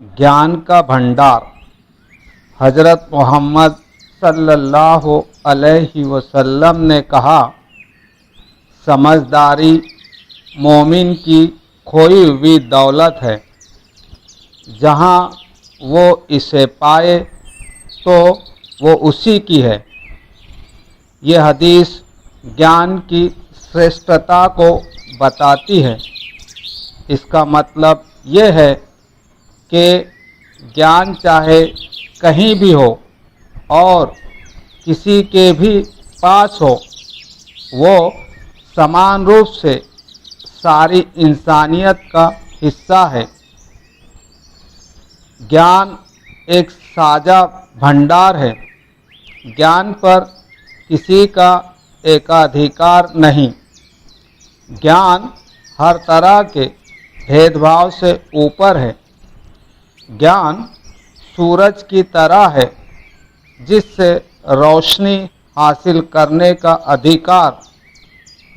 ज्ञान का भंडार। हज़रत मोहम्मद सल्लल्लाहु अलैहि वसल्लम ने कहा, समझदारी मोमिन की खोई हुई दौलत है। जहाँ वो इसे पाए तो वो उसी की है। ये हदीस ज्ञान की श्रेष्ठता को बताती है। इसका मतलब ये है कि ज्ञान चाहे कहीं भी हो और किसी के भी पास हो, वो समान रूप से सारी इंसानियत का हिस्सा है। ज्ञान एक साझा भंडार है। ज्ञान पर किसी का एकाधिकार नहीं। ज्ञान हर तरह के भेदभाव से ऊपर है। ज्ञान सूरज की तरह है, जिससे रोशनी हासिल करने का अधिकार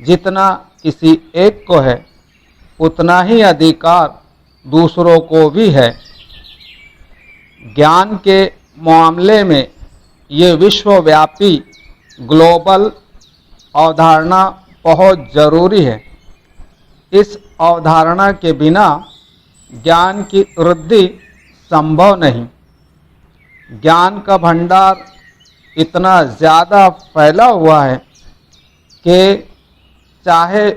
जितना किसी एक को है, उतना ही अधिकार दूसरों को भी है। ज्ञान के मामले में ये विश्वव्यापी ग्लोबल अवधारणा बहुत ज़रूरी है। इस अवधारणा के बिना ज्ञान की वृद्धि संभव नहीं। ज्ञान का भंडार इतना ज़्यादा फैला हुआ है कि चाहे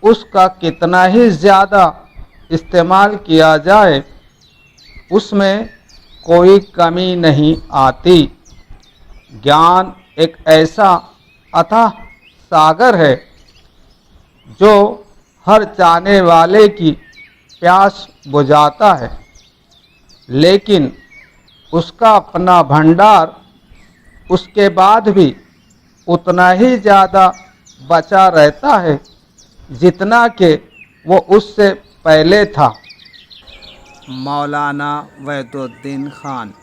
उसका कितना ही ज़्यादा इस्तेमाल किया जाए, उसमें कोई कमी नहीं आती। ज्ञान एक ऐसा अथाह सागर है जो हर चाहने वाले की प्यास बुझाता है, लेकिन उसका अपना भंडार उसके बाद भी उतना ही ज़्यादा बचा रहता है जितना कि वो उससे पहले था। मौलाना वहीदुद्दीन खान।